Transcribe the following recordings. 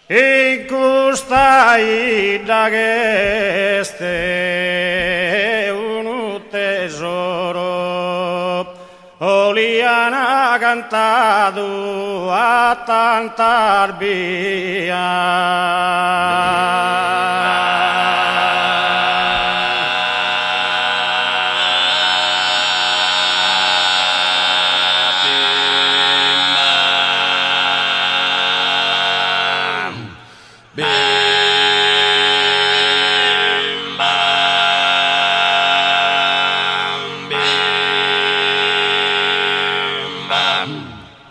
Incustai d'ageste un tesoro, Oliana cantado a tantar via.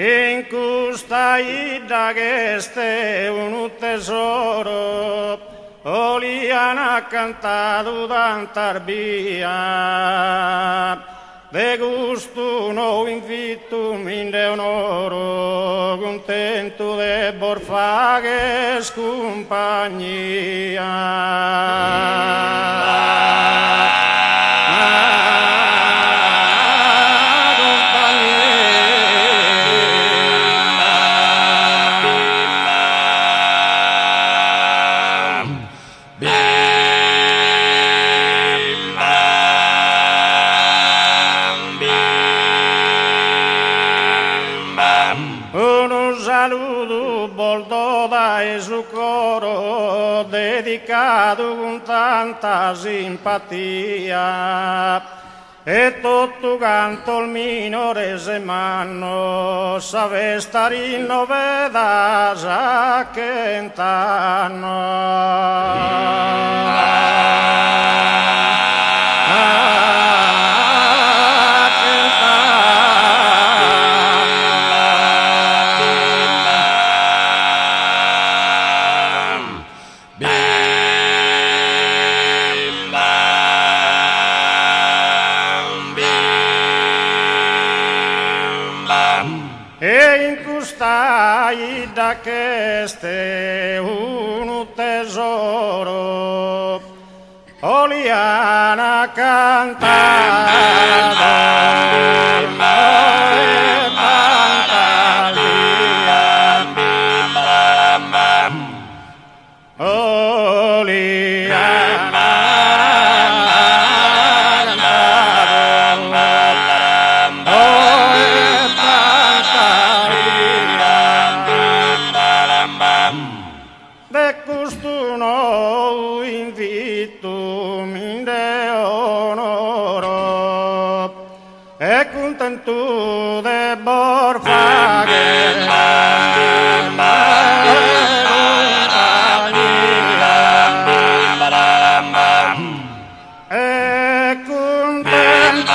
Incustai d'ageste un tesoro, Oliana cantado d'antar via. De gusto no invito minde onoro, contento de borfagues compañía. E su coro dedicato con tanta simpatia e tutto canto il minore se manno save stare in noveda sa che da che ste un tesoro, Oliana tu de borfagues e contento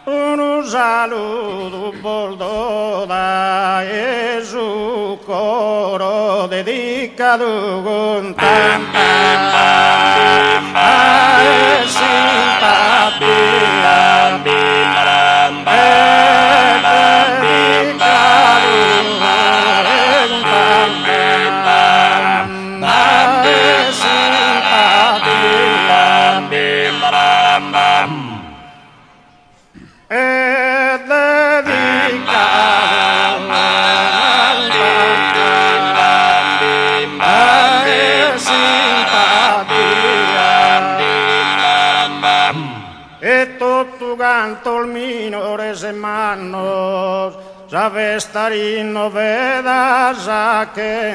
un saludo boldo da Gesù coro dedicado con tanta simpatia canto il minore se manno save stare in noveda sa che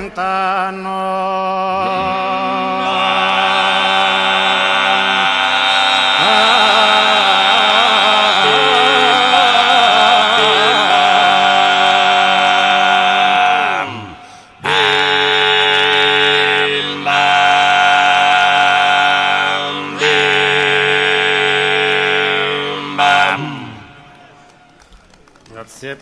Grazie.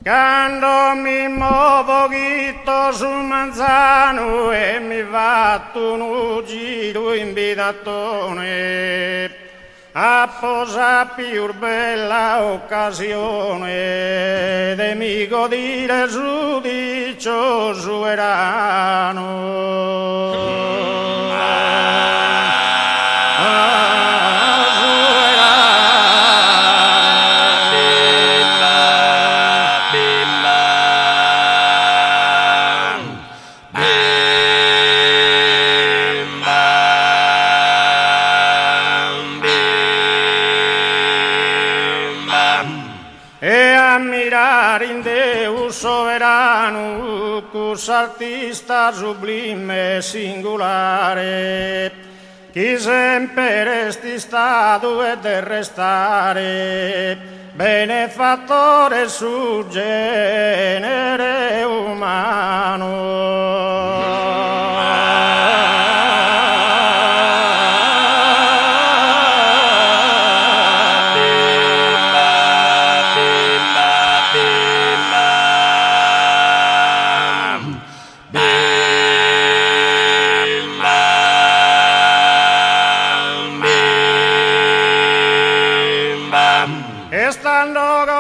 Quando mi muovo pochito su Manzano e mi fatto un giro in bidattone apposa più bella occasione de mi godire giudicioso verano. In Deus soverano, cus artista sublime e singolare, chi sempre esti stato e del restare, benefattore su genere umano.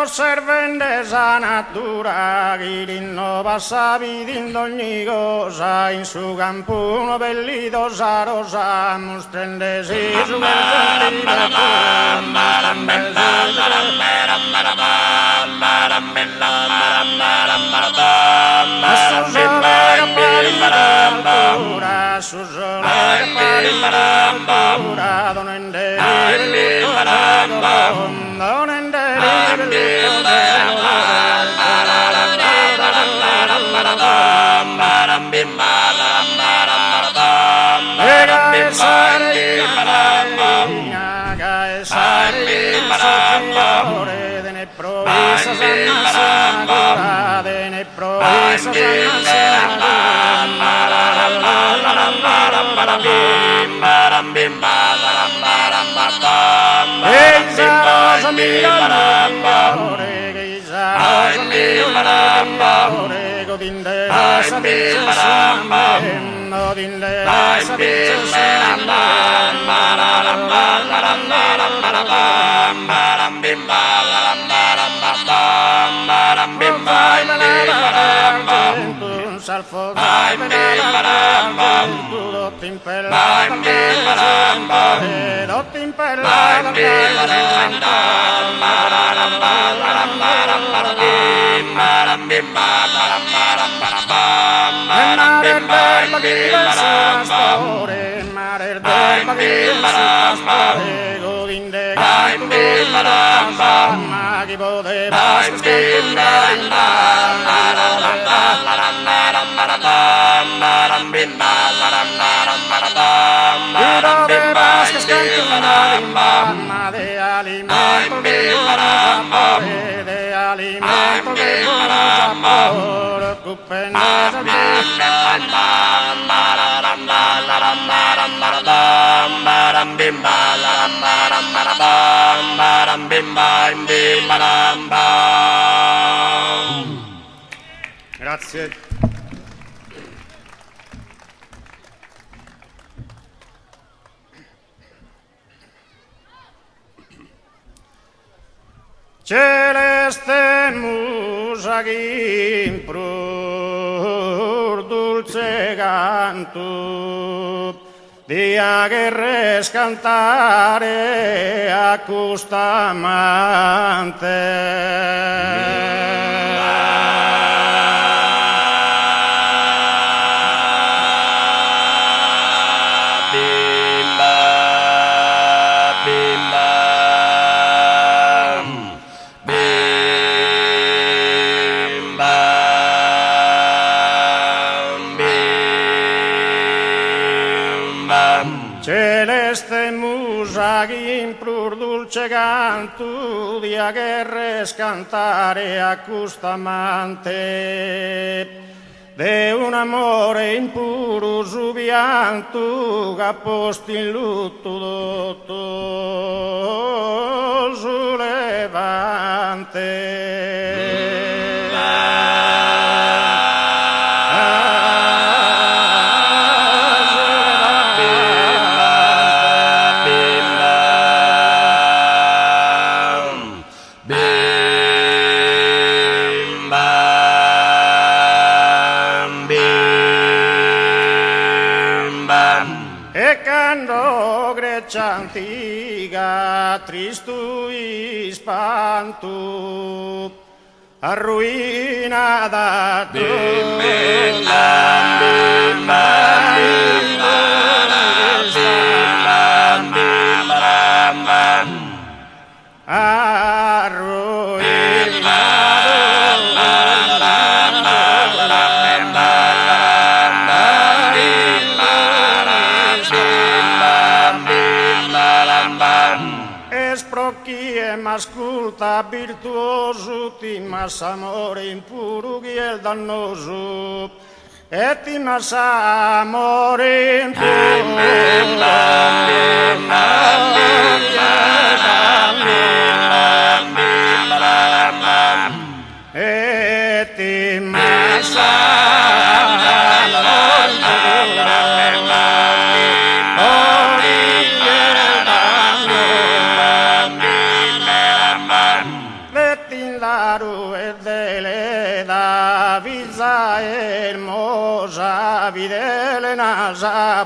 Osservende sa natura chi rinnova sa vita in ogni cosa, in su campo uno bellito sa rosa, mostrendesi su quel gentile su sole Grazie. Celeste musa che imprur dulce canto dia che res cantare a custamante. Celeste musa che imprur dulce canto dia che res cantare a custamante de un amore impuro su pianto che posti in lutto dotto su levante. Quando Grecia antica tristu ispantu arruinata ascolta virtuoso ti massa amore impuro chi è il dannoso e ti massa amore impuro e ti massa hermosa videle nasa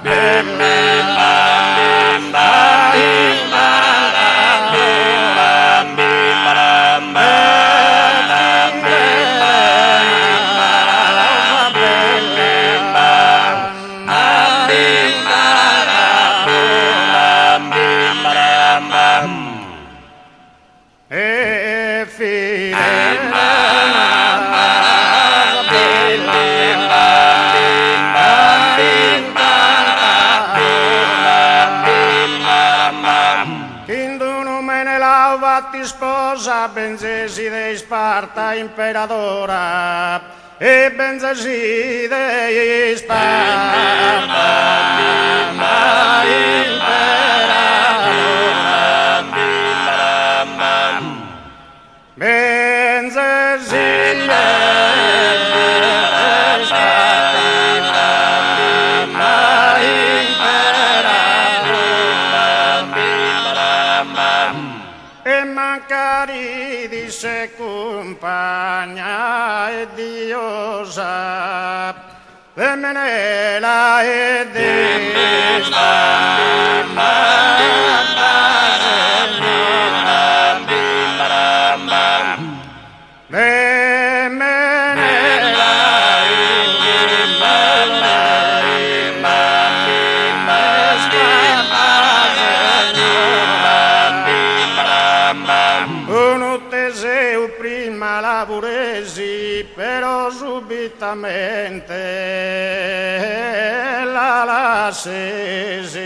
ti sposa Benzesi de Sparta imperadora e Benzesi de Sparta imperadora Benzesi mancari di se compagna e diosa Femenela e però subitamente la lasciasi